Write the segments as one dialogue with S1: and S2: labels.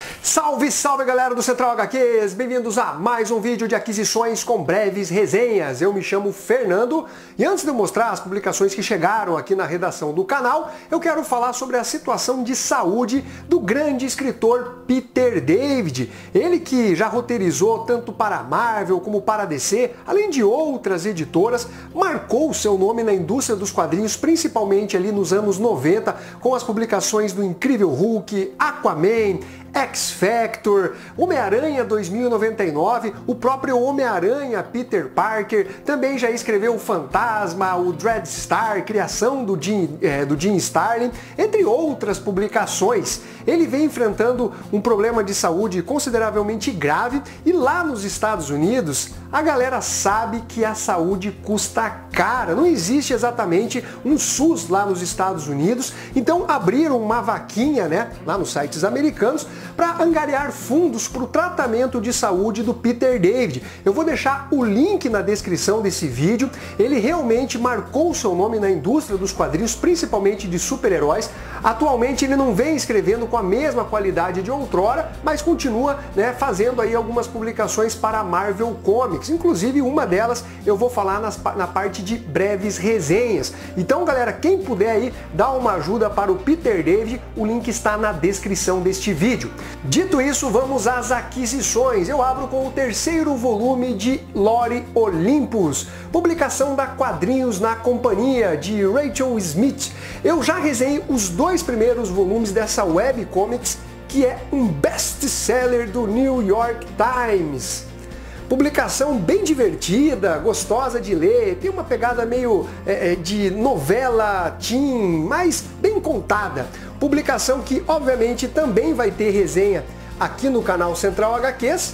S1: Salve, salve galera do Central HQs, bem-vindos a mais um vídeo de aquisições com breves resenhas. Eu me chamo Fernando e antes de eu mostrar as publicações que chegaram aqui na redação do canal, eu quero falar sobre a situação de saúde do grande escritor Peter David. Ele que já roteirizou tanto para a Marvel como para a DC, além de outras editoras, marcou seu nome na indústria dos quadrinhos, principalmente ali nos anos 90, com as publicações do Incrível Hulk, Aquaman, X-Factor, Homem-Aranha 2099, o próprio Homem-Aranha Peter Parker, também já escreveu o Fantasma, o Dreadstar, criação do Jim Starlin, entre outras publicações. Ele vem enfrentando um problema de saúde consideravelmente grave e lá nos Estados Unidos a galera sabe que a saúde custa cara, não existe exatamente um SUS lá nos Estados Unidos, então abriram uma vaquinha, né, lá nos sites americanos, para angariar fundos para o tratamento de saúde do Peter David. Eu vou deixar o link na descrição desse vídeo. Ele realmente marcou seu nome na indústria dos quadrinhos, principalmente de super-heróis. Atualmente ele não vem escrevendo com a mesma qualidade de outrora, mas continua, né, fazendo aí algumas publicações para a Marvel Comics. Inclusive uma delas eu vou falar na parte de breves resenhas. Então galera, quem puder aí dar uma ajuda para o Peter David, o link está na descrição deste vídeo. Dito isso, vamos às aquisições. Eu abro com o terceiro volume de Lore Olympus, publicação da Quadrinhos na Companhia, de Rachel Smith. Eu já resenhei os dois primeiros volumes dessa webcomics, que é um best-seller do New York Times. Publicação bem divertida, gostosa de ler, tem uma pegada meio de novela teen, mas bem contada. Publicação que obviamente também vai ter resenha aqui no canal Central HQs,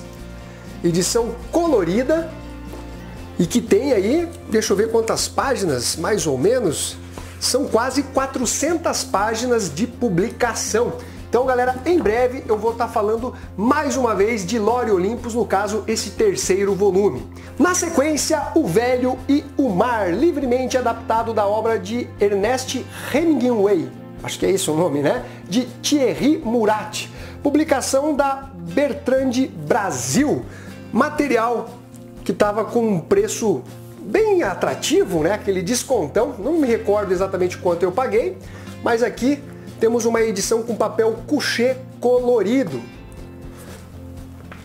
S1: edição colorida e que tem aí, deixa eu ver quantas páginas, mais ou menos, são quase 400 páginas de publicação. Então galera, em breve eu vou estar falando mais uma vez de Lore Olympus, no caso esse terceiro volume. Na sequência, O Velho e o Mar, livremente adaptado da obra de Ernest Hemingway, acho que é esse o nome, né? De Thierry Murat, publicação da Bertrand Brasil, material que estava com um preço bem atrativo, né? Aquele descontão, não me recordo exatamente quanto eu paguei, mas aqui temos uma edição com papel couché colorido.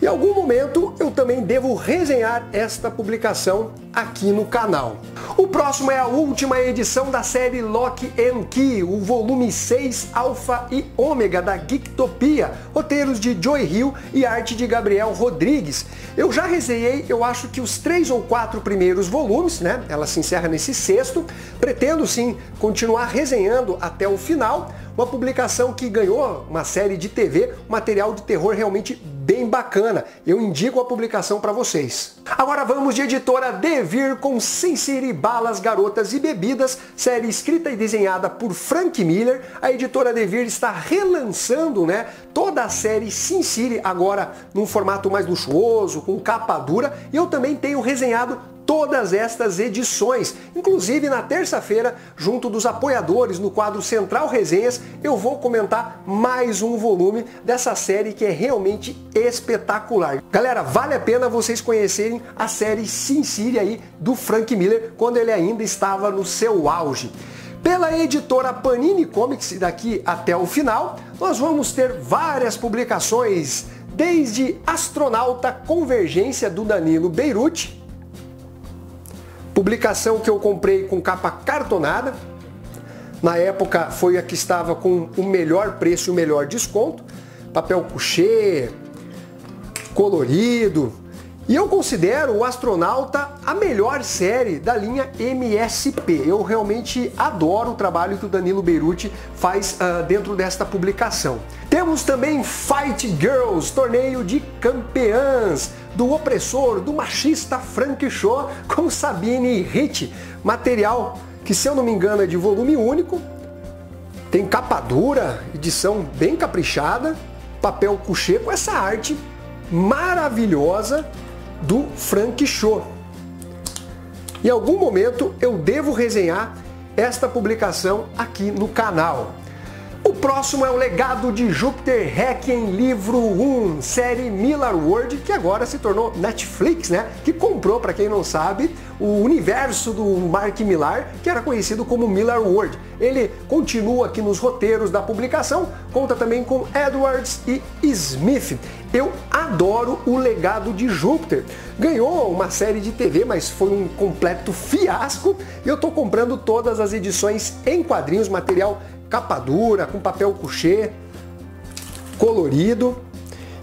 S1: Em algum momento eu também devo resenhar esta publicação aqui no canal. O próximo é a última edição da série Lock and Key, o volume 6 Alpha e Ômega da Geektopia, roteiros de Joy Hill e arte de Gabriel Rodrigues. Eu já resenhei, eu acho que os 3 ou 4 primeiros volumes, né? Ela se encerra nesse sexto. Pretendo sim continuar resenhando até o final. Uma publicação que ganhou uma série de TV, material de terror realmente bem bacana. Eu indico a publicação para vocês. Agora vamos de editora Devir com Sin City, Balas, Garotas e Bebidas, série escrita e desenhada por Frank Miller. A editora Devir está relançando, né, toda a série Sin City, agora num formato mais luxuoso, com capa dura, e eu também tenho resenhado todas estas edições. Inclusive na terça-feira, junto dos apoiadores no quadro Central Resenhas, eu vou comentar mais um volume dessa série que é realmente espetacular. Galera, vale a pena vocês conhecerem a série Sin City aí do Frank Miller, quando ele ainda estava no seu auge. Pela editora Panini Comics, daqui até o final, nós vamos ter várias publicações, desde Astronauta Convergência do Danilo Beirute, publicação que eu comprei com capa cartonada. Na época foi a que estava com o melhor preço e o melhor desconto. Papel couché, colorido. E eu considero o Astronauta a melhor série da linha MSP. Eu realmente adoro o trabalho que o Danilo Beirute faz dentro desta publicação. Temos também Fight Girls, torneio de campeãs, do opressor, do machista Frank Cho com Sabine Ricci. Material que, se eu não me engano, é de volume único. Tem capa dura, edição bem caprichada, papel couché com essa arte maravilhosa do Frank Cho. Em algum momento eu devo resenhar esta publicação aqui no canal. O próximo é o Legado de Júpiter Requiem Livro 1, série Millarworld, que agora se tornou Netflix, né? Que comprou, para quem não sabe, o universo do Mark Millar, que era conhecido como Millarworld. Ele continua aqui nos roteiros da publicação, conta também com Edwards e Smith. Eu adoro o Legado de Júpiter. Ganhou uma série de TV, mas foi um completo fiasco. E eu tô comprando todas as edições em quadrinhos, material capa dura, com papel couché, colorido.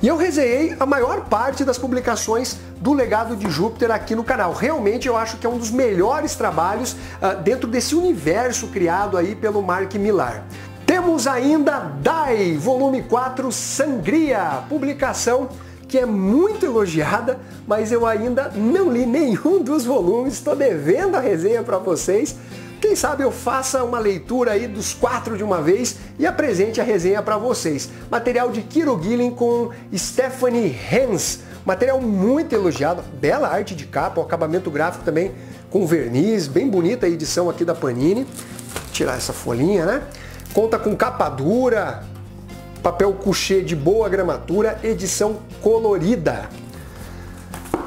S1: E eu resenhei a maior parte das publicações do Legado de Júpiter aqui no canal. Realmente eu acho que é um dos melhores trabalhos dentro desse universo criado aí pelo Mark Millar. Temos ainda Die, volume 4, Sangria, publicação que é muito elogiada, mas eu ainda não li nenhum dos volumes, estou devendo a resenha para vocês. Quem sabe eu faça uma leitura aí dos 4 de uma vez e apresente a resenha para vocês. Material de Kiro Gillen com Stephanie Hans. Material muito elogiado, bela arte de capa, o acabamento gráfico também com verniz, bem bonita a edição aqui da Panini. Vou tirar essa folhinha, né? Conta com capa dura, papel couché de boa gramatura, edição colorida.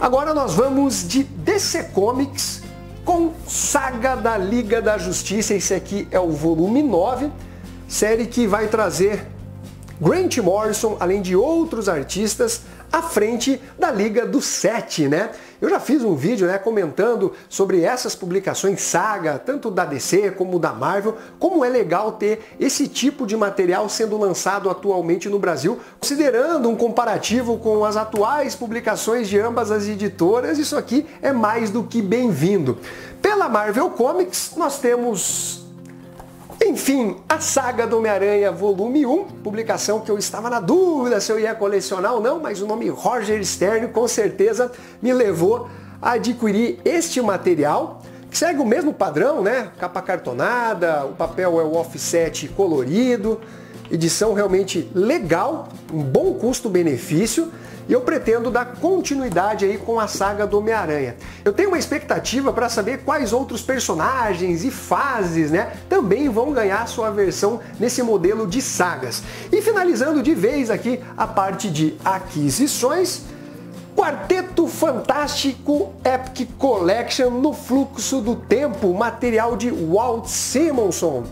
S1: Agora nós vamos de DC Comics com Saga da Liga da Justiça. Esse aqui é o volume 9, série que vai trazer Grant Morrison, além de outros artistas, à frente da Liga do 7, né? Eu já fiz um vídeo, né, comentando sobre essas publicações Saga, tanto da DC como da Marvel, como é legal ter esse tipo de material sendo lançado atualmente no Brasil, considerando um comparativo com as atuais publicações de ambas as editoras, isso aqui é mais do que bem-vindo. Pela Marvel Comics, nós temos, enfim, a Saga do Homem-Aranha volume 1, publicação que eu estava na dúvida se eu ia colecionar ou não, mas o nome Roger Stern com certeza me levou a adquirir este material, que segue o mesmo padrão, né? Capa cartonada, o papel é o offset colorido, edição realmente legal, um bom custo-benefício. E eu pretendo dar continuidade aí com a Saga do Homem-Aranha. Eu tenho uma expectativa para saber quais outros personagens e fases, né, também vão ganhar sua versão nesse modelo de sagas. E finalizando de vez aqui a parte de aquisições, Quarteto Fantástico Epic Collection no Fluxo do Tempo, material de Walt Simonson.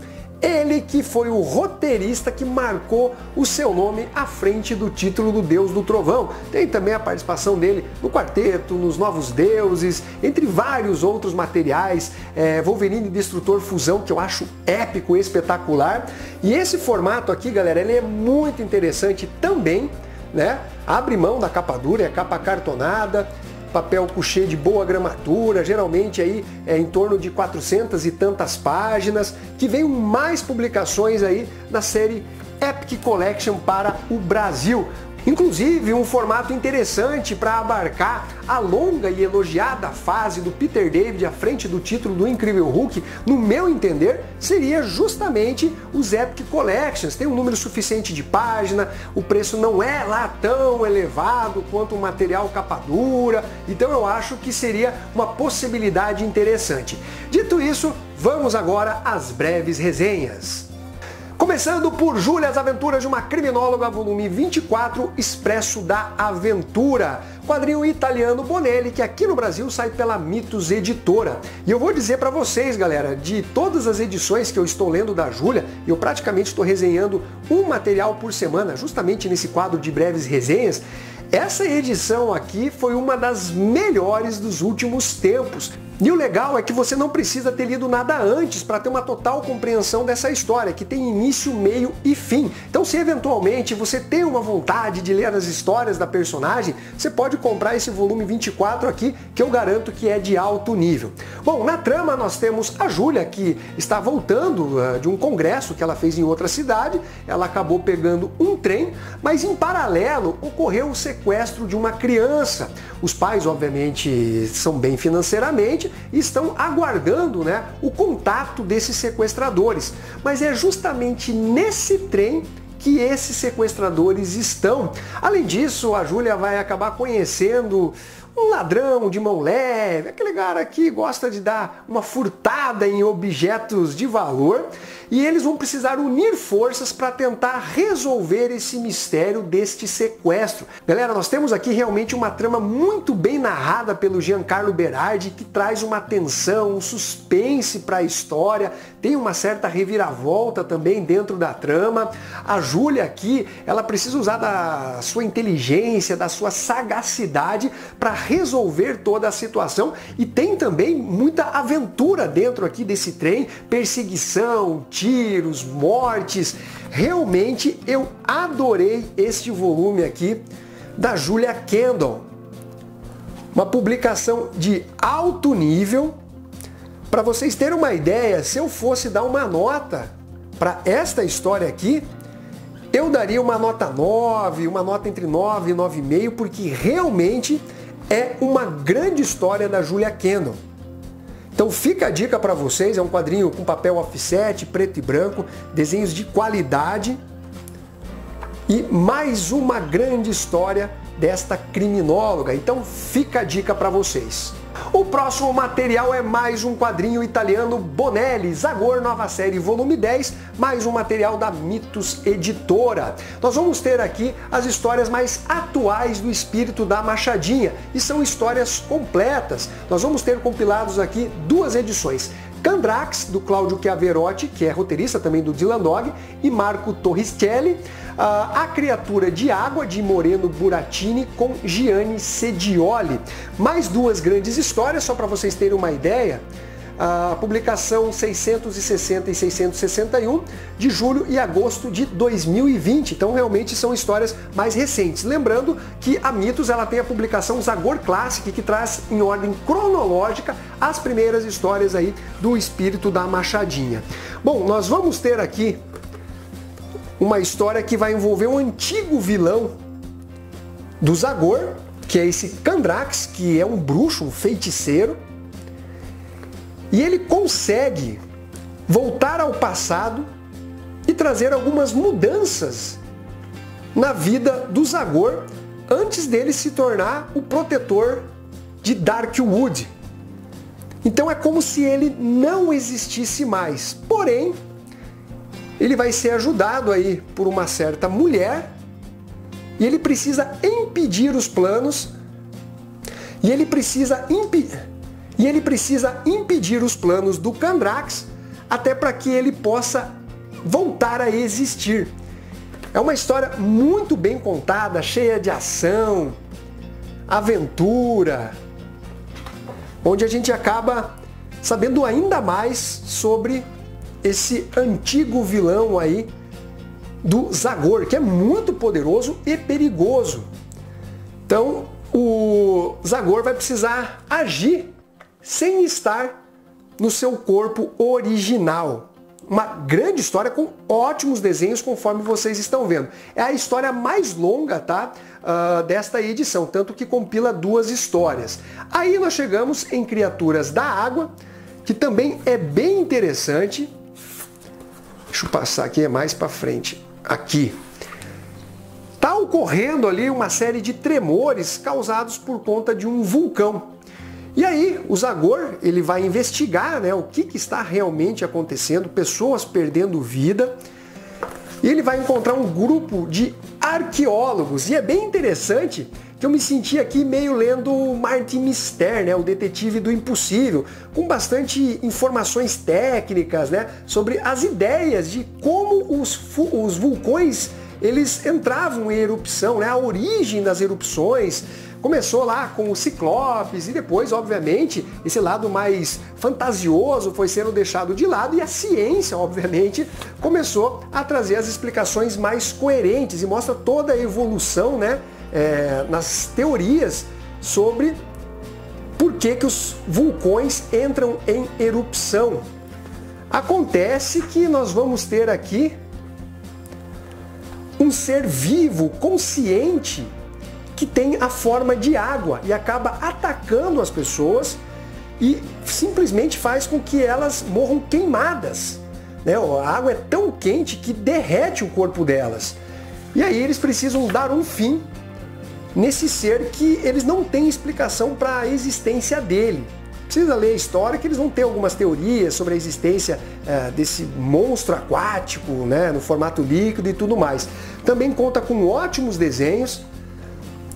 S1: Ele que foi o roteirista que marcou o seu nome à frente do título do Deus do Trovão. Tem também a participação dele no Quarteto, nos Novos Deuses, entre vários outros materiais. Wolverine Destrutor Fusão, que eu acho épico, espetacular. E esse formato aqui, galera, ele é muito interessante também, né? Abre mão da capa dura, é capa cartonada, papel couché de boa gramatura, geralmente aí em torno de 400 e tantas páginas, que veio mais publicações aí da série Epic Collection para o Brasil. Inclusive um formato interessante para abarcar a longa e elogiada fase do Peter David à frente do título do Incrível Hulk, no meu entender, seria justamente os Epic Collections. Tem um número suficiente de página, o preço não é lá tão elevado quanto o material capa dura, então eu acho que seria uma possibilidade interessante. Dito isso, vamos agora às breves resenhas. Começando por Júlia, as Aventuras de uma Criminóloga, volume 24, Expresso da Aventura. Quadrinho italiano Bonelli, que aqui no Brasil sai pela Mitos Editora. E eu vou dizer para vocês, galera, de todas as edições que eu estou lendo da Júlia, eu praticamente estou resenhando um material por semana, justamente nesse quadro de breves resenhas. Essa edição aqui foi uma das melhores dos últimos tempos. E o legal é que você não precisa ter lido nada antes para ter uma total compreensão dessa história, que tem início, meio e fim. Então, se eventualmente você tem uma vontade de ler as histórias da personagem, você pode comprar esse volume 24 aqui, que eu garanto que é de alto nível. Bom, na trama nós temos a Júlia, que está voltando de um congresso que ela fez em outra cidade. Ela acabou pegando um trem, mas em paralelo ocorreu o sequestro de uma criança. Os pais, obviamente, são bem financeiramente e estão aguardando, né, o contato desses sequestradores. Mas é justamente nesse trem que esses sequestradores estão. Além disso, a Júlia vai acabar conhecendo um ladrão de mão leve, aquele cara que gosta de dar uma furtada em objetos de valor, e eles vão precisar unir forças para tentar resolver esse mistério deste sequestro. Galera, nós temos aqui realmente uma trama muito bem narrada pelo Giancarlo Berardi, que traz uma tensão, um suspense para a história, tem uma certa reviravolta também dentro da trama. A Júlia aqui, ela precisa usar da sua inteligência, da sua sagacidade para resolver toda a situação, e tem também muita aventura dentro aqui desse trem, perseguição, tiros, mortes. Realmente eu adorei este volume aqui da Julia Kendall. Uma publicação de alto nível. Para vocês terem uma ideia, se eu fosse dar uma nota para esta história aqui, eu daria uma nota 9, uma nota entre 9 e 9,5, porque realmente é uma grande história da Julia Kendall. Então fica a dica para vocês, é um quadrinho com papel offset, preto e branco, desenhos de qualidade e mais uma grande história desta criminóloga. Então fica a dica para vocês. O próximo material é mais um quadrinho italiano Bonelli, Zagor, nova série, volume 10, mais um material da Mitos Editora. Nós vamos ter aqui as histórias mais atuais do espírito da Machadinha, e são histórias completas. Nós vamos ter compilados aqui 2 edições. Candrax, do Cláudio Chiaverotti, que é roteirista também do Dylan Dog, e Marco Torricelli. A Criatura de Água, de Moreno Burattini, com Gianni Sedioli. Mais 2 grandes histórias, só para vocês terem uma ideia. A publicação 660 e 661 de julho e agosto de 2020. Então realmente são histórias mais recentes. Lembrando que a Mitos ela tem a publicação Zagor Classic, que traz em ordem cronológica as primeiras histórias aí do espírito da Machadinha. Bom, nós vamos ter aqui uma história que vai envolver um antigo vilão do Zagor, que é esse Candrax, que é um bruxo, um feiticeiro. E ele consegue voltar ao passado e trazer algumas mudanças na vida do Zagor antes dele se tornar o protetor de Darkwood. Então é como se ele não existisse mais. Porém, ele vai ser ajudado aí por uma certa mulher e ele precisa impedir os planos e ele precisa impedir os planos do Candrax até para que ele possa voltar a existir. É uma história muito bem contada, cheia de ação, aventura, onde a gente acaba sabendo ainda mais sobre esse antigo vilão aí do Zagor, que é muito poderoso e perigoso. Então o Zagor vai precisar agir sem estar no seu corpo original. Uma grande história com ótimos desenhos, conforme vocês estão vendo. É a história mais longa, tá? Desta edição, tanto que compila 2 histórias. Aí nós chegamos em Criaturas da Água, que também é bem interessante. Deixa eu passar aqui, é mais para frente. Aqui. Tá ocorrendo ali uma série de tremores causados por conta de um vulcão. E aí o Zagor ele vai investigar, né, o que está realmente acontecendo, pessoas perdendo vida, e ele vai encontrar um grupo de arqueólogos. E é bem interessante que eu me senti aqui meio lendo Martin Mister, né, o detetive do impossível, com bastante informações técnicas, né, sobre as ideias de como os vulcões eles entravam em erupção, né, a origem das erupções. Começou lá com os ciclopes e depois, obviamente, esse lado mais fantasioso foi sendo deixado de lado e a ciência, obviamente, começou a trazer as explicações mais coerentes e mostra toda a evolução, né, nas teorias sobre por que os vulcões entram em erupção. Acontece que nós vamos ter aqui um ser vivo, consciente, que tem a forma de água e acaba atacando as pessoas e simplesmente faz com que elas morram queimadas. Né? A água é tão quente que derrete o corpo delas. E aí eles precisam dar um fim nesse ser que eles não têm explicação para a existência dele. Precisa ler a história que eles vão ter algumas teorias sobre a existência desse monstro aquático, né, no formato líquido e tudo mais. Também conta com ótimos desenhos,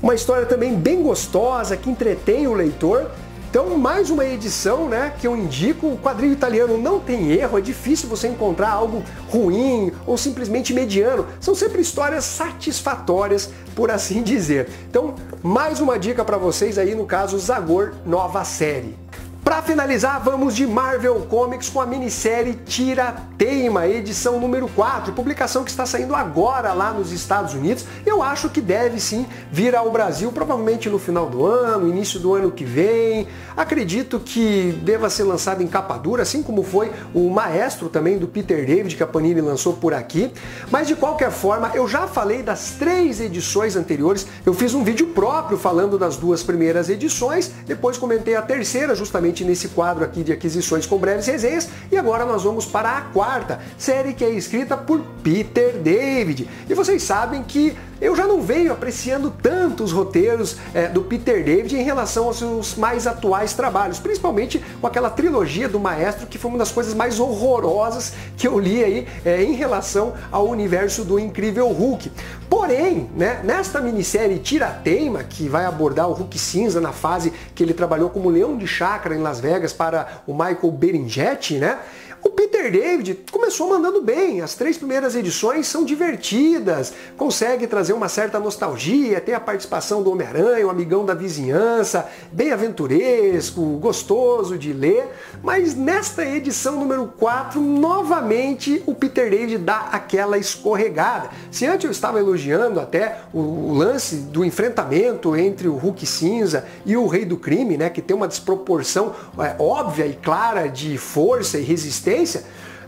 S1: uma história também bem gostosa que entretém o leitor. Então, mais uma edição, né, que eu indico. O quadrinho italiano não tem erro, é difícil você encontrar algo ruim ou simplesmente mediano. São sempre histórias satisfatórias, por assim dizer. Então, mais uma dica para vocês aí, no caso, Zagor, nova série. Para finalizar, vamos de Marvel Comics com a minissérie Tira-Teima, edição número 4, publicação que está saindo agora lá nos Estados Unidos. Eu acho que deve sim vir ao Brasil, provavelmente no final do ano, início do ano que vem. Acredito que deva ser lançado em capa dura, assim como foi o Maestro também do Peter David, que a Panini lançou por aqui. Mas de qualquer forma, eu já falei das 3 edições anteriores, eu fiz um vídeo próprio falando das 2 primeiras edições, depois comentei a terceira, justamente nesse quadro aqui de aquisições com breves resenhas, e agora nós vamos para a 4ª, série que é escrita por Peter David. E vocês sabem que eu já não venho apreciando tanto os roteiros do Peter David em relação aos seus mais atuais trabalhos, principalmente com aquela trilogia do Maestro, que foi uma das coisas mais horrorosas que eu li aí em relação ao universo do Incrível Hulk. Porém, né, nesta minissérie Tira-Teima, que vai abordar o Hulk cinza na fase que ele trabalhou como leão de chácara em Las Vegas para o Michael Berengetti, né? O Peter David começou mandando bem, as 3 primeiras edições são divertidas, consegue trazer uma certa nostalgia, tem a participação do Homem-Aranha, o amigão da vizinhança, bem aventuresco, gostoso de ler, mas nesta edição número 4, novamente o Peter David dá aquela escorregada. Se antes eu estava elogiando até o lance do enfrentamento entre o Hulk cinza e o Rei do Crime, né, que tem uma desproporção óbvia e clara de força e resistência,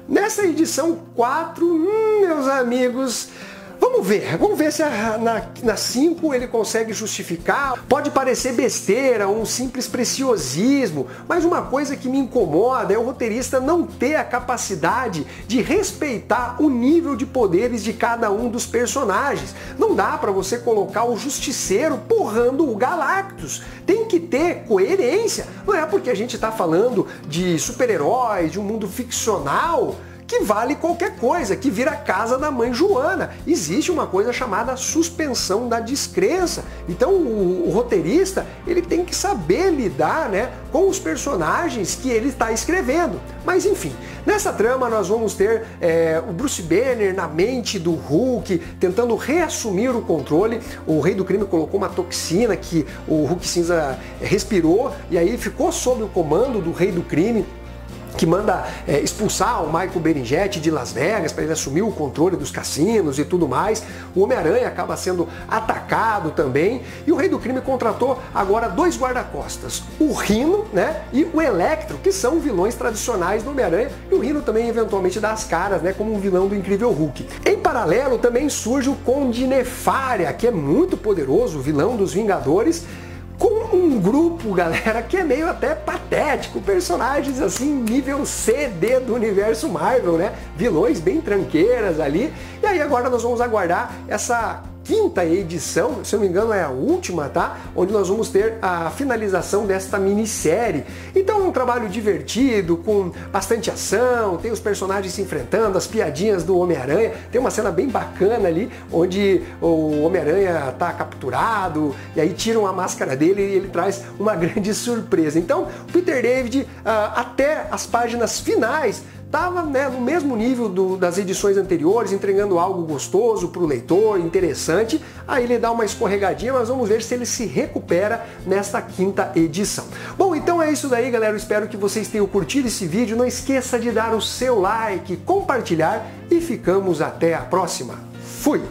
S1: nessa edição 4, meus amigos, vamos ver se na 5 ele consegue justificar. Pode parecer besteira, um simples preciosismo, mas uma coisa que me incomoda é o roteirista não ter a capacidade de respeitar o nível de poderes de cada um dos personagens. Não dá para você colocar o Justiceiro porrando o Galactus. Tem que ter coerência. Não é porque a gente está falando de super-heróis, de um mundo ficcional, que vale qualquer coisa, que vira a casa da mãe Joana. Existe uma coisa chamada suspensão da descrença. Então o roteirista, ele tem que saber lidar, né, com os personagens que ele está escrevendo. Mas enfim, nessa trama nós vamos ter o Bruce Banner na mente do Hulk, tentando reassumir o controle. O Rei do Crime colocou uma toxina que o Hulk cinza respirou, e aí ficou sob o comando do Rei do Crime, que manda expulsar o Michael Berengetti de Las Vegas para ele assumir o controle dos cassinos e tudo mais. O Homem-Aranha acaba sendo atacado também, e o Rei do Crime contratou agora 2 guarda-costas, o Rhino, né, e o Electro, que são vilões tradicionais do Homem-Aranha, e o Rhino também eventualmente dá as caras, né, como um vilão do Incrível Hulk. Em paralelo também surge o Conde Nefária, que é muito poderoso, vilão dos Vingadores, com um grupo, galera, que é meio até patético, personagens assim, nível CD do universo Marvel, né? Vilões bem tranqueiras ali. E aí agora nós vamos aguardar essa 5ª edição, se eu não me engano é a última, tá? Onde nós vamos ter a finalização desta minissérie. Então é um trabalho divertido, com bastante ação, tem os personagens se enfrentando, as piadinhas do Homem-Aranha, tem uma cena bem bacana ali, onde o Homem-Aranha tá capturado, e aí tiram a máscara dele e ele traz uma grande surpresa. Então, o Peter David, até as páginas finais, estava, né, no mesmo nível das edições anteriores, entregando algo gostoso para o leitor, interessante. Aí ele dá uma escorregadinha, mas vamos ver se ele se recupera nesta 5ª edição. Bom, então é isso daí, galera. Eu espero que vocês tenham curtido esse vídeo. Não esqueça de dar o seu like, compartilhar, e ficamos até a próxima. Fui!